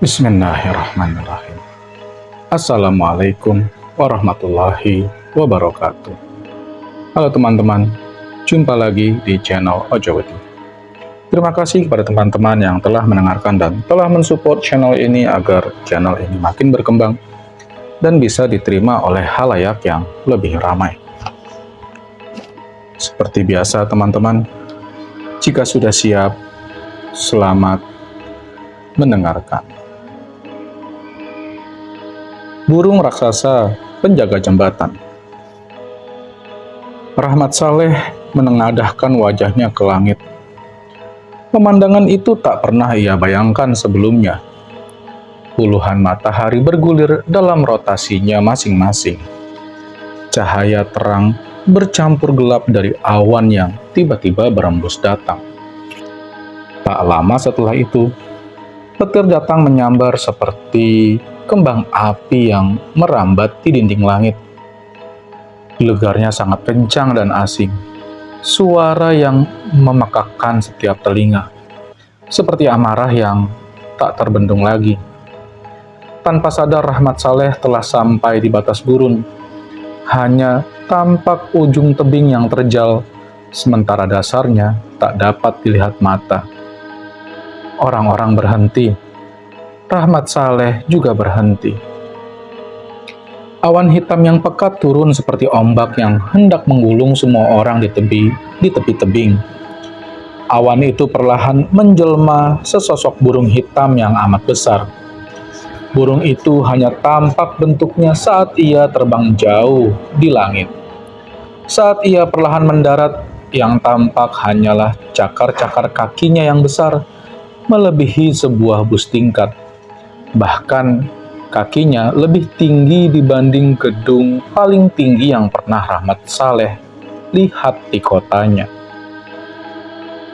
Bismillahirrahmanirrahim. Assalamualaikum warahmatullahi wabarakatuh. Halo teman-teman, jumpa lagi di channel Ojowedi. Terima kasih kepada teman-teman yang telah mendengarkan dan telah mensupport channel ini agar channel ini makin berkembang dan bisa diterima oleh halayak yang lebih ramai. Seperti biasa teman-teman, jika sudah siap, selamat mendengarkan. Burung raksasa penjaga jembatan. Rahmat Saleh menengadahkan wajahnya ke langit. Pemandangan itu tak pernah ia bayangkan sebelumnya. Puluhan matahari bergulir dalam rotasinya masing-masing. Cahaya terang bercampur gelap dari awan yang tiba-tiba berembus datang. Tak lama setelah itu, petir datang menyambar seperti kembang api yang merambat di dinding langit. Gelegarnya sangat kencang dan asing. Suara yang memekakkan setiap telinga. Seperti amarah yang tak terbendung lagi. Tanpa sadar Rahmat Saleh telah sampai di batas gurun. Hanya tampak ujung tebing yang terjal, sementara dasarnya tak dapat dilihat mata. Orang-orang berhenti. Rahmat Saleh juga berhenti. Awan hitam yang pekat turun seperti ombak yang hendak menggulung semua orang di tepi tebing. Awan itu perlahan menjelma sesosok burung hitam yang amat besar. Burung itu hanya tampak bentuknya saat ia terbang jauh di langit. Saat ia perlahan mendarat, yang tampak hanyalah cakar-cakar kakinya yang besar, melebihi sebuah bus tingkat. Bahkan kakinya lebih tinggi dibanding gedung paling tinggi yang pernah Rahmat Saleh lihat di kotanya.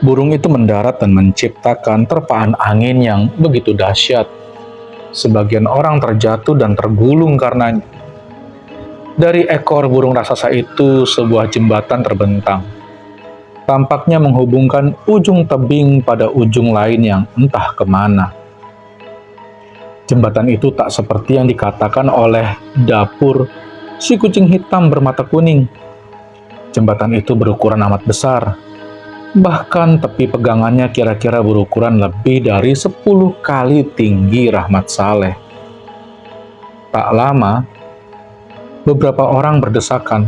Burung itu mendarat dan menciptakan terpaan angin yang begitu dahsyat. Sebagian orang terjatuh dan tergulung karenanya. Dari ekor burung raksasa itu sebuah jembatan terbentang. Tampaknya menghubungkan ujung tebing pada ujung lain yang entah kemana. Jembatan itu tak seperti yang dikatakan oleh dapur si kucing hitam bermata kuning. Jembatan itu berukuran amat besar. Bahkan tepi pegangannya kira-kira berukuran lebih dari 10 kali tinggi Rahmat Saleh. Tak lama, beberapa orang berdesakan.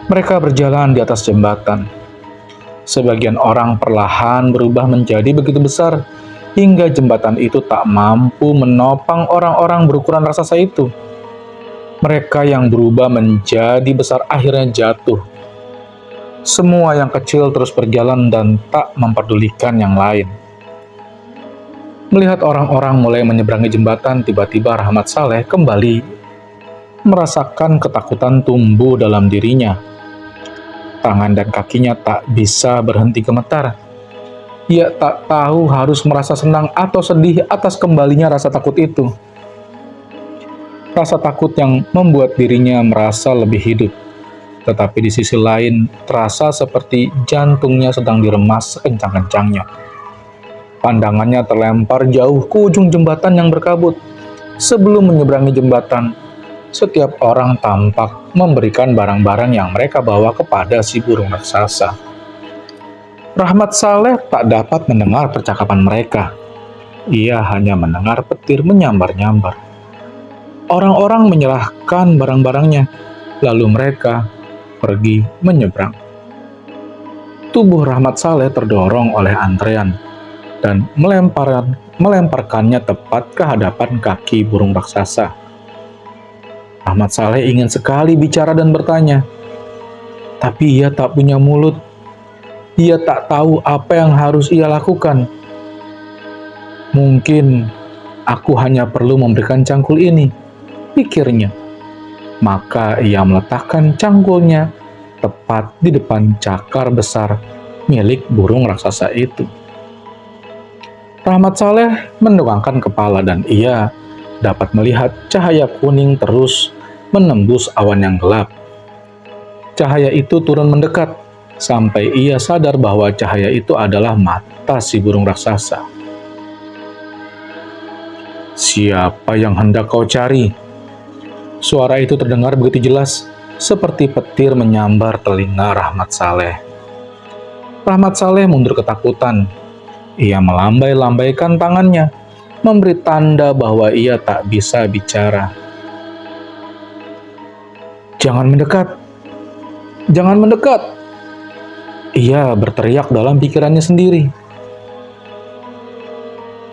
Mereka berjalan di atas jembatan. Sebagian orang perlahan berubah menjadi begitu besar, hingga jembatan itu tak mampu menopang orang-orang berukuran raksasa itu. Mereka yang berubah menjadi besar akhirnya jatuh. Semua yang kecil terus berjalan dan tak memperdulikan yang lain. Melihat orang-orang mulai menyeberangi jembatan, tiba-tiba Rahmat Saleh kembali merasakan ketakutan tumbuh dalam dirinya. Tangan dan kakinya tak bisa berhenti gemetar. Ia tak tahu harus merasa senang atau sedih atas kembalinya rasa takut itu. Rasa takut yang membuat dirinya merasa lebih hidup. Tetapi di sisi lain, terasa seperti jantungnya sedang diremas sekencang-kencangnya. Pandangannya terlempar jauh ke ujung jembatan yang berkabut. Sebelum menyeberangi jembatan, setiap orang tampak memberikan barang-barang yang mereka bawa kepada si burung raksasa. Rahmat Saleh tak dapat mendengar percakapan mereka. Ia hanya mendengar petir menyambar-nyambar. Orang-orang menyerahkan barang-barangnya, lalu mereka pergi menyeberang. Tubuh Rahmat Saleh terdorong oleh antrean dan melemparkannya tepat ke hadapan kaki burung raksasa. Rahmat Saleh ingin sekali bicara dan bertanya, tapi ia tak punya mulut. Ia tak tahu apa yang harus ia lakukan. Mungkin aku hanya perlu memberikan cangkul ini, pikirnya. Maka ia meletakkan cangkulnya tepat di depan cakar besar milik burung raksasa itu. Rahmat Saleh mendongakkan kepala dan ia dapat melihat cahaya kuning terus menembus awan yang gelap. Cahaya itu turun mendekat, sampai ia sadar bahwa cahaya itu adalah mata si burung raksasa. "Siapa yang hendak kau cari?" Suara itu terdengar begitu jelas, seperti petir menyambar telinga Rahmat Saleh. Rahmat Saleh mundur ketakutan. Ia melambai-lambaikan tangannya, memberi tanda bahwa ia tak bisa bicara. "Jangan mendekat! Jangan mendekat!" Ia berteriak dalam pikirannya sendiri.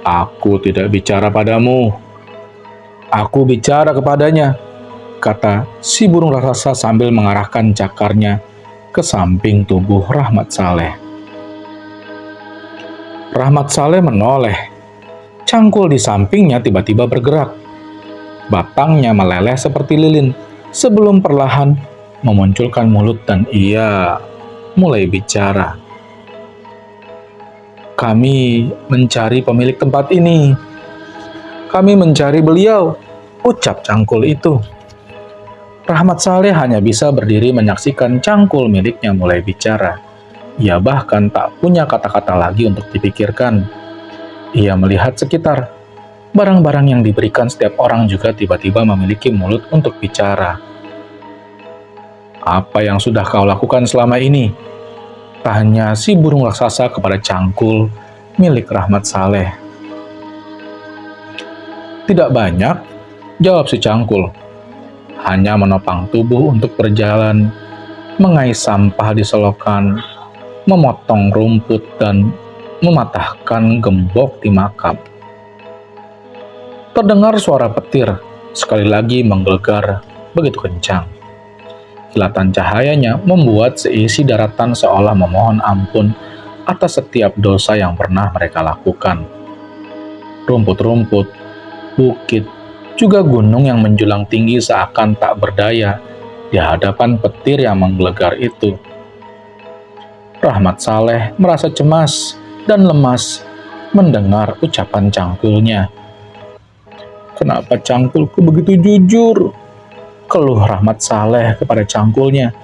"Aku tidak bicara padamu. Aku bicara kepadanya," kata si burung raksasa sambil mengarahkan cakarnya ke samping tubuh Rahmat Saleh. Rahmat Saleh menoleh. Cangkul di sampingnya tiba-tiba bergerak. Batangnya meleleh seperti lilin sebelum perlahan memunculkan mulut dan ia mulai bicara. "Kami mencari pemilik tempat ini. Kami mencari beliau," ucap cangkul itu. Rahmat Saleh hanya bisa berdiri menyaksikan cangkul miliknya mulai bicara. Ia bahkan tak punya kata-kata lagi untuk dipikirkan. Ia melihat sekitar. Barang-barang yang diberikan setiap orang juga tiba-tiba memiliki mulut untuk bicara. "Apa yang sudah kau lakukan selama ini?" tanya si burung raksasa kepada cangkul milik Rahmat Saleh. "Tidak banyak," jawab si cangkul. "Hanya menopang tubuh untuk berjalan, mengais sampah di selokan, memotong rumput, dan mematahkan gembok di makam." Terdengar suara petir, sekali lagi menggelegar begitu kencang. Kilatan cahayanya membuat seisi daratan seolah memohon ampun atas setiap dosa yang pernah mereka lakukan. Rumput-rumput, bukit, juga gunung yang menjulang tinggi seakan tak berdaya di hadapan petir yang menggelegar itu. Rahmat Saleh merasa cemas dan lemas mendengar ucapan cangkulnya. "Kenapa cangkulku begitu jujur?" keluh Rahmat Saleh kepada cangkulnya.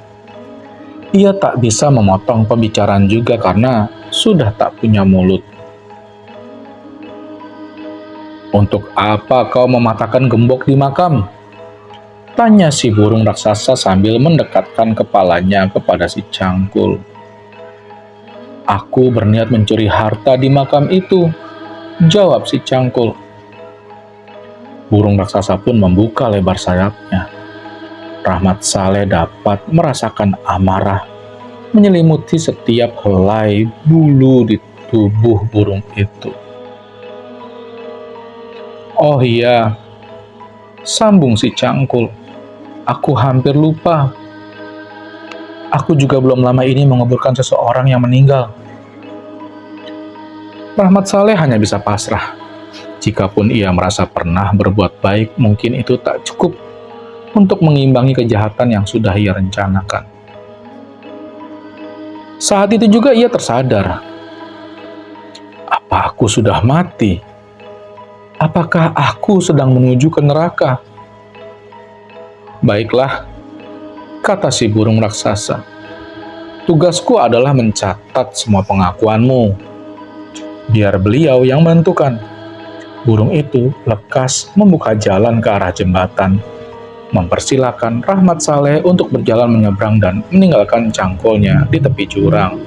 Ia tak bisa memotong pembicaraan juga karena sudah tak punya mulut. "Untuk apa kau mematahkan gembok di makam?" tanya si burung raksasa sambil mendekatkan kepalanya kepada si cangkul. "Aku berniat mencuri harta di makam itu," jawab si cangkul. Burung raksasa pun membuka lebar sayapnya. Rahmat Saleh dapat merasakan amarah menyelimuti setiap helai bulu di tubuh burung itu. "Oh iya," sambung si cangkul, "aku hampir lupa. Aku juga belum lama ini menguburkan seseorang yang meninggal." Rahmat Saleh hanya bisa pasrah. Jikapun ia merasa pernah berbuat baik, mungkin itu tak cukup untuk mengimbangi kejahatan yang sudah ia rencanakan. Saat itu juga ia tersadar. Apa aku sudah mati? Apakah aku sedang menuju ke neraka? "Baiklah," kata si burung raksasa. "Tugasku adalah mencatat semua pengakuanmu. Biar beliau yang menentukan." Burung itu lekas membuka jalan ke arah jembatan, mempersilahkan Rahmat Saleh untuk berjalan menyeberang dan meninggalkan cangkulnya di tepi jurang.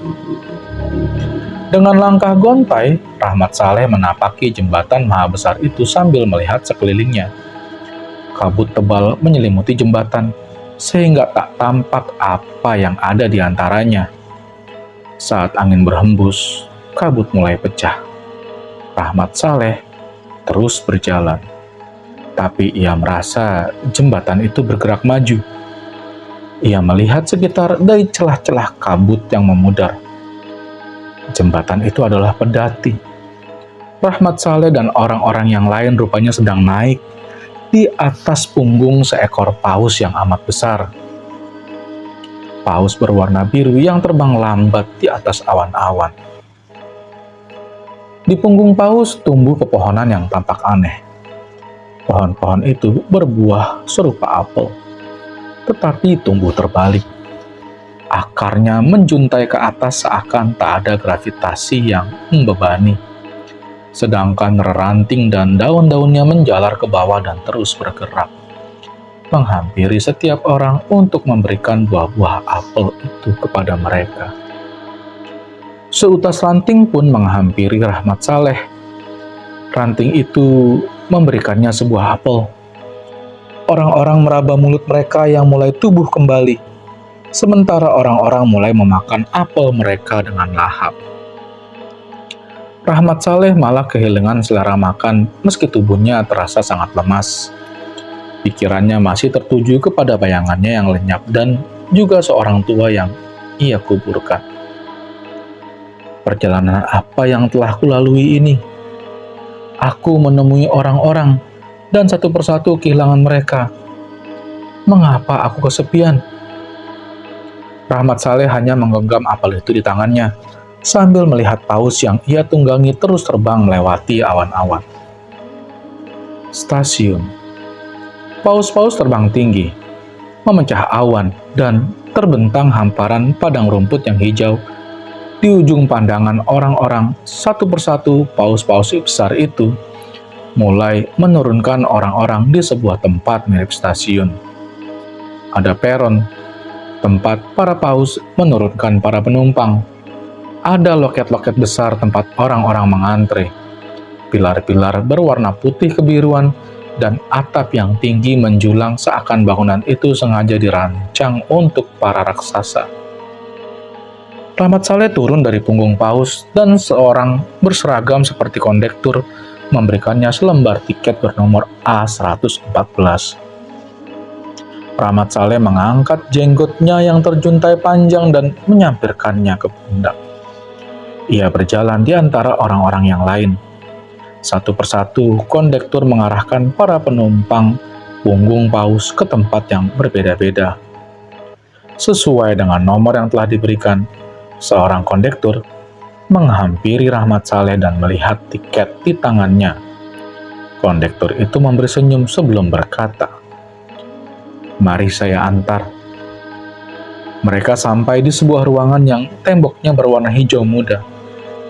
Dengan langkah gontai, Rahmat Saleh menapaki jembatan maha besar itu sambil melihat sekelilingnya. Kabut tebal menyelimuti jembatan, sehingga tak tampak apa yang ada di antaranya. Saat angin berhembus, kabut mulai pecah. Rahmat Saleh terus berjalan. Tapi ia merasa jembatan itu bergerak maju. Ia melihat sekitar dari celah-celah kabut yang memudar. Jembatan itu adalah pedati. Rahmat Saleh dan orang-orang yang lain rupanya sedang naik di atas punggung seekor paus yang amat besar. Paus berwarna biru yang terbang lambat di atas awan-awan. Di punggung paus tumbuh pepohonan yang tampak aneh. Pohon-pohon itu berbuah serupa apel, tetapi tumbuh terbalik. Akarnya menjuntai ke atas seakan tak ada gravitasi yang membebani. sedangkan ranting dan daun-daunnya menjalar ke bawah dan terus bergerak, menghampiri setiap orang untuk memberikan buah-buah apel itu kepada mereka. Seutas ranting pun menghampiri Rahmat Saleh. Ranting itu memberikannya sebuah apel. Orang-orang meraba mulut mereka yang mulai tumbuh kembali, sementara orang-orang mulai memakan apel mereka dengan lahap. Rahmat Saleh malah kehilangan selera makan meski tubuhnya terasa sangat lemas. Pikirannya masih tertuju kepada bayangannya yang lenyap dan juga seorang tua yang ia kuburkan. Perjalanan apa yang telah kulalui ini? Aku menemui orang-orang dan satu persatu kehilangan mereka. Mengapa aku kesepian? Rahmat Saleh hanya menggenggam apel itu di tangannya, sambil melihat paus yang ia tunggangi terus terbang melewati awan-awan. Stasiun. Paus-paus terbang tinggi, memecah awan, dan terbentang hamparan padang rumput yang hijau. Di ujung pandangan orang-orang, satu persatu paus-paus besar itu mulai menurunkan orang-orang di sebuah tempat mirip stasiun. Ada peron, tempat para paus menurunkan para penumpang. Ada loket-loket besar tempat orang-orang mengantre. Pilar-pilar berwarna putih kebiruan dan atap yang tinggi menjulang seakan bangunan itu sengaja dirancang untuk para raksasa. Rahmat Saleh turun dari punggung paus dan seorang berseragam seperti kondektur memberikannya selembar tiket bernomor A114. Rahmat Saleh mengangkat jenggotnya yang terjuntai panjang dan menyampirkannya ke pundak. Ia berjalan di antara orang-orang yang lain. Satu persatu, kondektur mengarahkan para penumpang punggung paus ke tempat yang berbeda-beda. Sesuai dengan nomor yang telah diberikan, seorang kondektur menghampiri Rahmat Saleh dan melihat tiket di tangannya. Kondektur itu memberi senyum sebelum berkata, "Mari saya antar." Mereka sampai di sebuah ruangan yang temboknya berwarna hijau muda.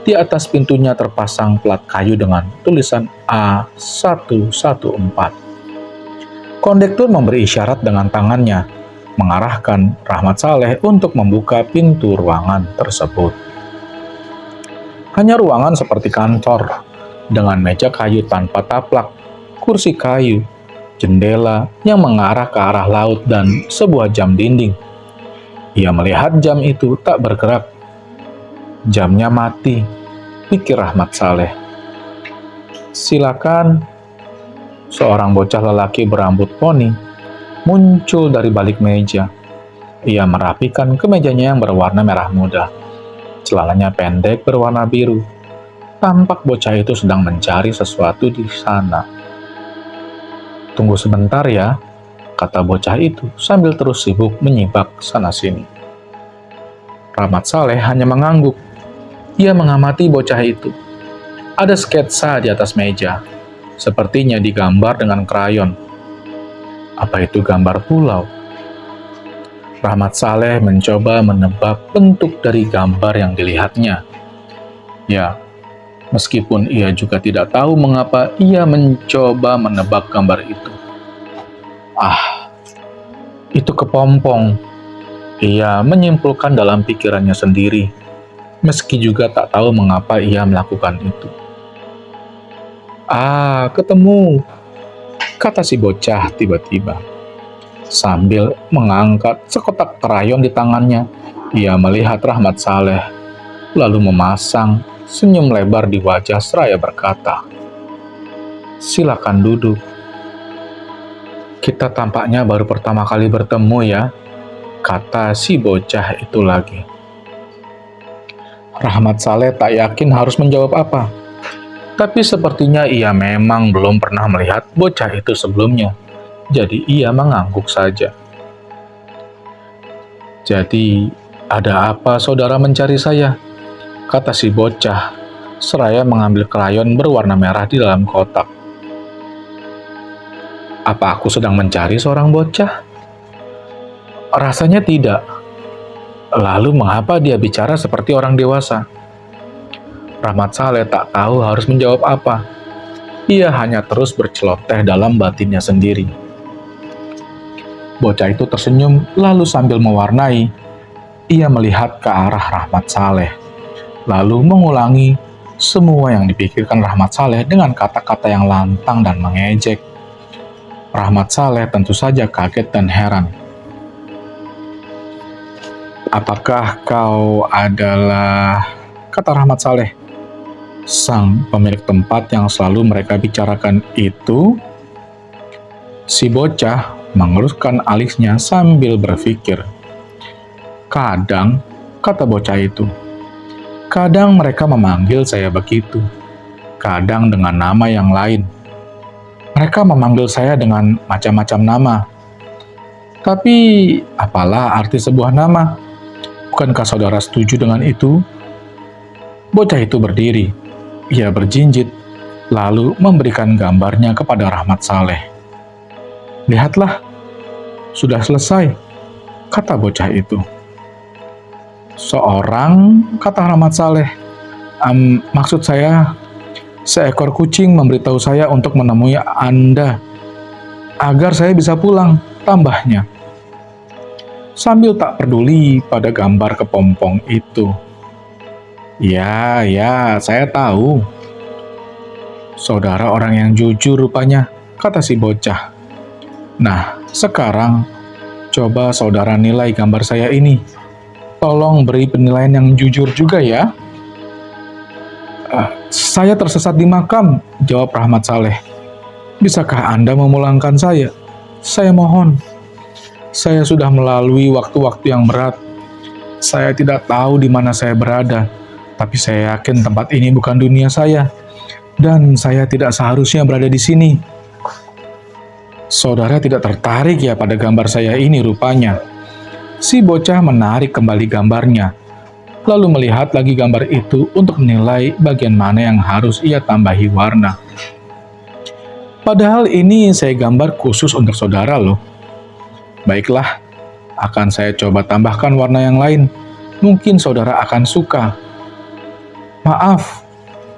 Di atas pintunya terpasang plat kayu dengan tulisan A114. Kondektur memberi isyarat dengan tangannya, mengarahkan Rahmat Saleh untuk membuka pintu ruangan tersebut. Hanya ruangan seperti kantor, dengan meja kayu tanpa taplak, kursi kayu, jendela yang mengarah ke arah laut, dan sebuah jam dinding. Ia melihat jam itu tak bergerak. Jamnya mati, pikir Rahmat Saleh. Silakan. Seorang bocah lelaki berambut poni muncul dari balik meja. Ia merapikan kemejanya yang berwarna merah muda. Celananya pendek berwarna biru. Tampak bocah itu sedang mencari sesuatu di sana. "Tunggu sebentar ya," kata bocah itu sambil terus sibuk menyibak sana-sini. Rahmat Saleh hanya mengangguk. Ia mengamati bocah itu. Ada sketsa di atas meja, sepertinya digambar dengan krayon. Apa itu gambar pulau? Rahmat Saleh mencoba menebak bentuk dari gambar yang dilihatnya. Ya, meskipun ia juga tidak tahu mengapa ia mencoba menebak gambar itu. Itu kepompong. Ia menyimpulkan dalam pikirannya sendiri, meski juga tak tahu mengapa ia melakukan itu. Ketemu, kata si bocah tiba-tiba. Sambil mengangkat sekotak krayon di tangannya, ia melihat Rahmat Saleh, lalu memasang senyum lebar di wajah seraya berkata, "Silakan duduk. Kita tampaknya baru pertama kali bertemu ya," kata si bocah itu lagi. Rahmat Saleh tak yakin harus menjawab apa. Tapi sepertinya ia memang belum pernah melihat bocah itu sebelumnya. Jadi ia mengangguk saja. "Jadi, ada apa saudara mencari saya?" kata si bocah, seraya mengambil krayon berwarna merah di dalam kotak. Apa aku sedang mencari seorang bocah? Rasanya tidak. Lalu mengapa dia bicara seperti orang dewasa? Rahmat Saleh tak tahu harus menjawab apa. Ia hanya terus berceloteh dalam batinnya sendiri. Bocah itu tersenyum lalu sambil mewarnai, ia melihat ke arah Rahmat Saleh, lalu mengulangi semua yang dipikirkan Rahmat Saleh dengan kata-kata yang lantang dan mengejek. Rahmat Saleh tentu saja kaget dan heran. "Apakah kau adalah," kata Rahmat Saleh, "sang pemilik tempat yang selalu mereka bicarakan itu?" Si bocah mengerutkan alisnya sambil berpikir. "Kadang," kata bocah itu, "kadang mereka memanggil saya begitu, kadang dengan nama yang lain. Mereka memanggil saya dengan macam-macam nama. Tapi apalah arti sebuah nama? Bukankah saudara setuju dengan itu?" Bocah itu berdiri. Ia berjinjit, lalu memberikan gambarnya kepada Rahmat Saleh. "Lihatlah, sudah selesai," kata bocah itu. "Seorang," kata Rahmat Saleh, maksud saya, seekor kucing memberitahu saya untuk menemui Anda, agar saya bisa pulang," tambahnya. Sambil tak peduli pada gambar kepompong itu. Ya, saya tahu. Saudara orang yang jujur rupanya," kata si bocah. "Nah, sekarang coba saudara nilai gambar saya ini. Tolong beri penilaian yang jujur juga ya." Saya tersesat di makam," jawab Rahmat Saleh. "Bisakah Anda memulangkan saya? Saya mohon. Saya sudah melalui waktu-waktu yang berat. Saya tidak tahu di mana saya berada, tapi saya yakin tempat ini bukan dunia saya, dan saya tidak seharusnya berada di sini." "Saudara tidak tertarik ya pada gambar saya ini rupanya." Si bocah menarik kembali gambarnya, lalu melihat lagi gambar itu untuk menilai bagian mana yang harus ia tambahi warna. "Padahal ini saya gambar khusus untuk saudara loh." "Baiklah, akan saya coba tambahkan warna yang lain. Mungkin saudara akan suka." "Maaf,"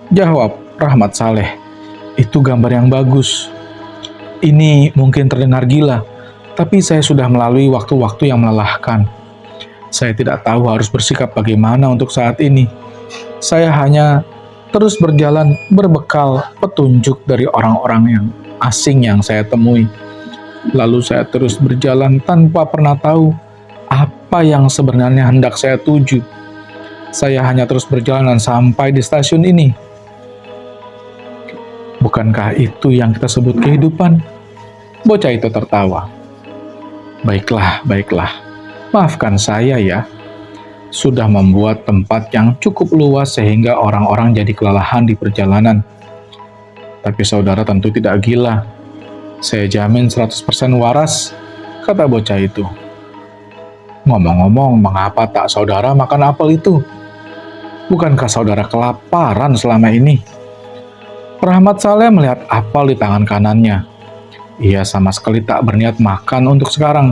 jawab Rahmat Saleh, "itu gambar yang bagus. Ini mungkin terdengar gila, tapi saya sudah melalui waktu-waktu yang melelahkan. Saya tidak tahu harus bersikap bagaimana untuk saat ini. Saya hanya terus berjalan berbekal petunjuk dari orang-orang yang asing yang saya temui. Lalu saya terus berjalan tanpa pernah tahu apa yang sebenarnya hendak saya tuju. Saya hanya terus berjalan sampai di stasiun ini." "Bukankah itu yang kita sebut kehidupan?" Bocah itu tertawa. Baiklah. Maafkan saya ya. Sudah membuat tempat yang cukup luas sehingga orang-orang jadi kelelahan di perjalanan. Tapi saudara tentu tidak gila. Saya jamin 100% waras," kata bocah itu. "Ngomong-ngomong, mengapa tak saudara makan apel itu? Bukankah saudara kelaparan selama ini?" Rahmat Saleh melihat apel di tangan kanannya. Ia sama sekali tak berniat makan untuk sekarang.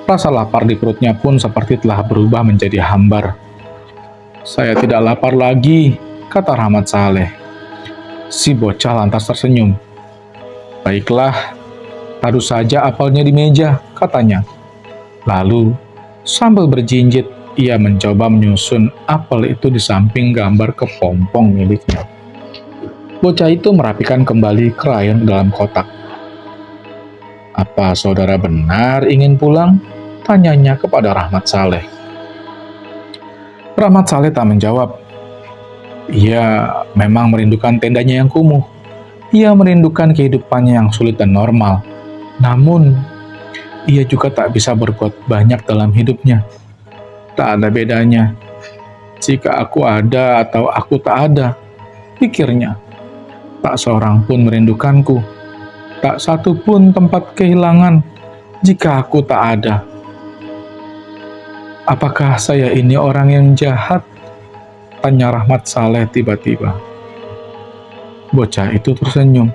Rasa lapar di perutnya pun seperti telah berubah menjadi hambar. "Saya tidak lapar lagi," kata Rahmat Saleh. Si bocah lantas tersenyum. "Baiklah, taruh saja apelnya di meja," katanya. Lalu, sambil berjinjit, ia mencoba menyusun apel itu di samping gambar kepompong miliknya. Bocah itu merapikan kembali krayon dalam kotak. "Apa saudara benar ingin pulang?" tanyanya kepada Rahmat Saleh. Rahmat Saleh tak menjawab. Ia memang merindukan tendanya yang kumuh. Ia merindukan kehidupannya yang sulit dan normal. Namun, ia juga tak bisa berbuat banyak dalam hidupnya. Tak ada bedanya. Jika aku ada atau aku tak ada, pikirnya. Tak seorang pun merindukanku. Tak satu pun tempat kehilangan jika aku tak ada. Apakah saya ini orang yang jahat? Tanya Rahmat Saleh tiba-tiba. Bocah itu tersenyum.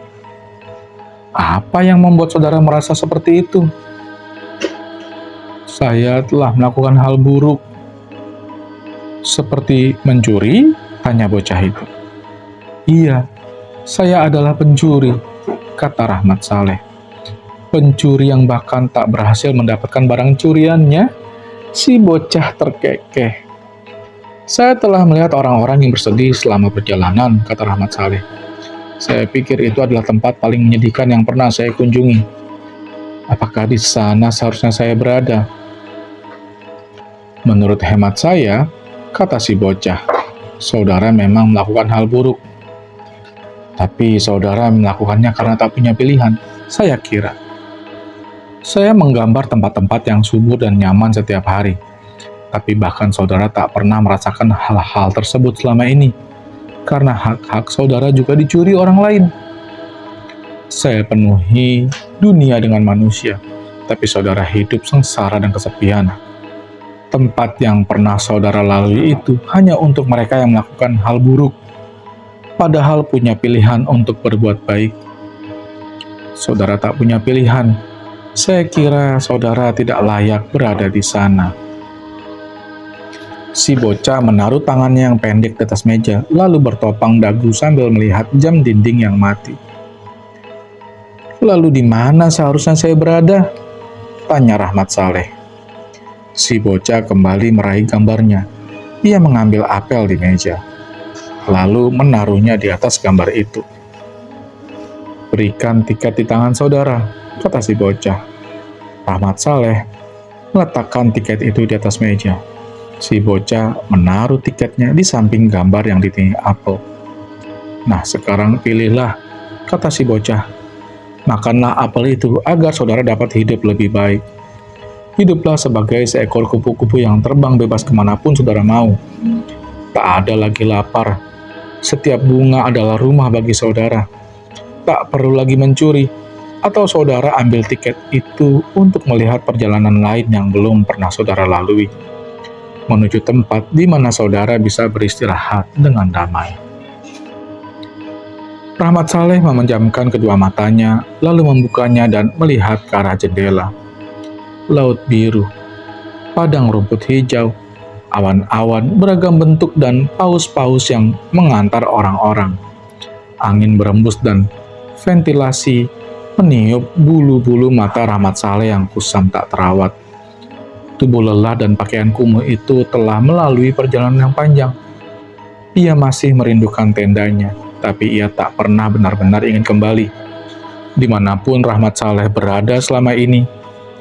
Apa yang membuat saudara merasa seperti itu? Saya telah melakukan hal buruk. Seperti mencuri? Tanya bocah itu. Iya, saya adalah pencuri, kata Rahmat Saleh. Pencuri yang bahkan tak berhasil mendapatkan barang curiannya. Si bocah terkekeh. Saya telah melihat orang-orang yang bersedih selama perjalanan, kata Rahmat Saleh. Saya pikir itu adalah tempat paling menyedihkan yang pernah saya kunjungi. Apakah di sana seharusnya saya berada? Menurut hemat saya, kata si bocah, saudara memang melakukan hal buruk. Tapi saudara melakukannya karena tak punya pilihan, saya kira. Saya menggambar tempat-tempat yang subur dan nyaman setiap hari. Tapi bahkan saudara tak pernah merasakan hal-hal tersebut selama ini. Karena hak-hak saudara juga dicuri orang lain. Saya penuhi dunia dengan manusia, tapi saudara hidup sengsara dan kesepian. Tempat yang pernah saudara lalui itu hanya untuk mereka yang melakukan hal buruk, padahal punya pilihan untuk berbuat baik. Saudara tak punya pilihan. Saya kira saudara tidak layak berada di sana. Si bocah menaruh tangannya yang pendek di atas meja, lalu bertopang dagu sambil melihat jam dinding yang mati. Lalu di mana seharusnya saya berada? Tanya Rahmat Saleh. Si bocah kembali meraih gambarnya. Ia mengambil apel di meja, lalu menaruhnya di atas gambar itu. Berikan tiket di tangan saudara, kata si bocah. Rahmat Saleh meletakkan tiket itu di atas meja. Si bocah menaruh tiketnya di samping gambar yang ditinggi apel. Nah, sekarang pilihlah, kata si bocah. Makanlah apel itu agar saudara dapat hidup lebih baik. Hiduplah sebagai seekor kupu-kupu yang terbang bebas kemanapun saudara mau. Tak ada lagi lapar. Setiap bunga adalah rumah bagi saudara. Tak perlu lagi mencuri, atau saudara ambil tiket itu untuk melihat perjalanan lain yang belum pernah saudara lalui, menuju tempat di mana saudara bisa beristirahat dengan damai. Rahmat Saleh memejamkan kedua matanya, lalu membukanya dan melihat ke arah jendela. Laut biru, padang rumput hijau, awan-awan beragam bentuk dan paus-paus yang mengantar orang-orang. Angin berembus dan ventilasi meniup bulu-bulu mata Rahmat Saleh yang kusam tak terawat. Tubuh lelah dan pakaian kumuh itu telah melalui perjalanan yang panjang. Ia masih merindukan tendanya, tapi ia tak pernah benar-benar ingin kembali. Dimanapun Rahmat Saleh berada selama ini,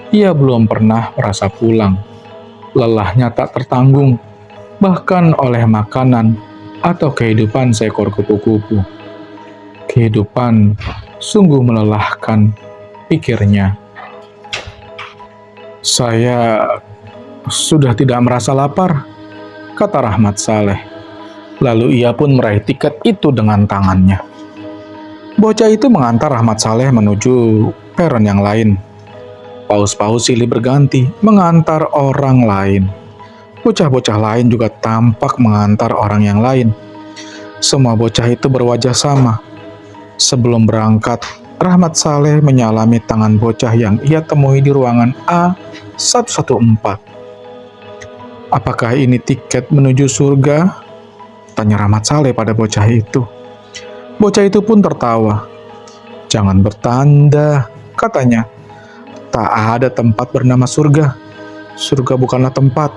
ia belum pernah merasa pulang. Lelahnya tak tertanggung, bahkan oleh makanan atau kehidupan seekor kupu-kupu. Kehidupan sungguh melelahkan, pikirnya. Saya sudah tidak merasa lapar, kata Rahmat Saleh. Lalu ia pun meraih tiket itu dengan tangannya. Bocah itu mengantar Rahmat Saleh menuju peron yang lain. Paus-paus silih berganti mengantar orang lain. Bocah-bocah lain juga tampak mengantar orang yang lain. Semua bocah itu berwajah sama. Sebelum berangkat, Rahmat Saleh menyalami tangan bocah yang ia temui di ruangan A114. Apakah ini tiket menuju surga? Tanya Rahmat Saleh pada bocah itu. Bocah itu pun tertawa. Jangan bertanda, katanya. Tak ada tempat bernama surga. Surga bukanlah tempat.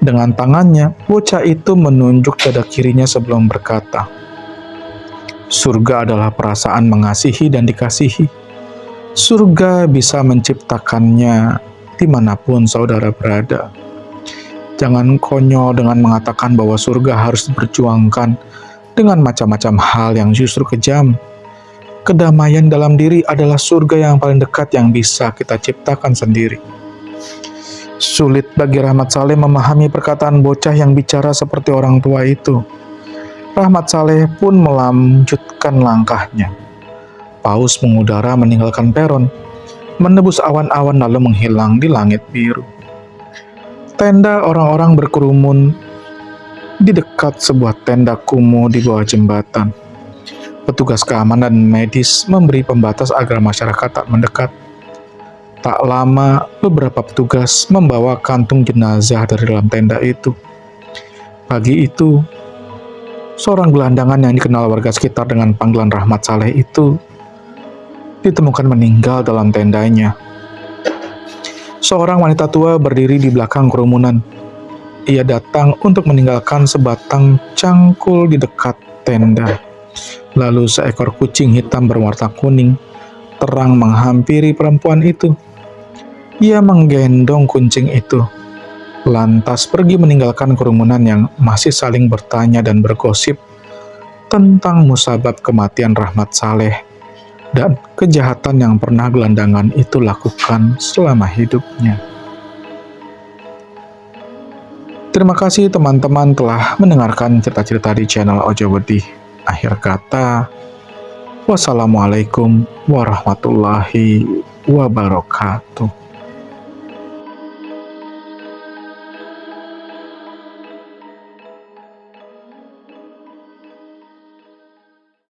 Dengan tangannya, bocah itu menunjuk dada kirinya sebelum berkata, surga adalah perasaan mengasihi dan dikasihi. Surga bisa menciptakannya dimanapun saudara berada. Jangan konyol dengan mengatakan bahwa surga harus diperjuangkan dengan macam-macam hal yang justru kejam. Kedamaian dalam diri adalah surga yang paling dekat yang bisa kita ciptakan sendiri. Sulit bagi Rahmat Saleh memahami perkataan bocah yang bicara seperti orang tua itu. Rahmat Saleh pun melanjutkan langkahnya. Paus mengudara meninggalkan peron, menebus awan-awan lalu menghilang di langit biru. Tenda orang-orang berkerumun di dekat sebuah tenda kumuh di bawah jembatan. Petugas keamanan medis memberi pembatas agar masyarakat tak mendekat. Tak lama, beberapa petugas membawa kantung jenazah dari dalam tenda itu. Pagi itu, Seorang gelandangan yang dikenal warga sekitar dengan panggilan Rahmat Saleh itu ditemukan meninggal dalam tendanya. Seorang wanita tua berdiri di belakang kerumunan. Ia datang untuk meninggalkan sebatang cangkul di dekat tenda. Lalu seekor kucing hitam berwarna kuning terang menghampiri perempuan itu. Ia menggendong kucing itu, lantas pergi meninggalkan kerumunan yang masih saling bertanya dan bergosip tentang musabab kematian Rahmat Saleh dan kejahatan yang pernah gelandangan itu lakukan selama hidupnya. Terima kasih teman-teman telah mendengarkan cerita-cerita di channel Ojo Wedih. Akhir kata, wassalamualaikum warahmatullahi wabarakatuh.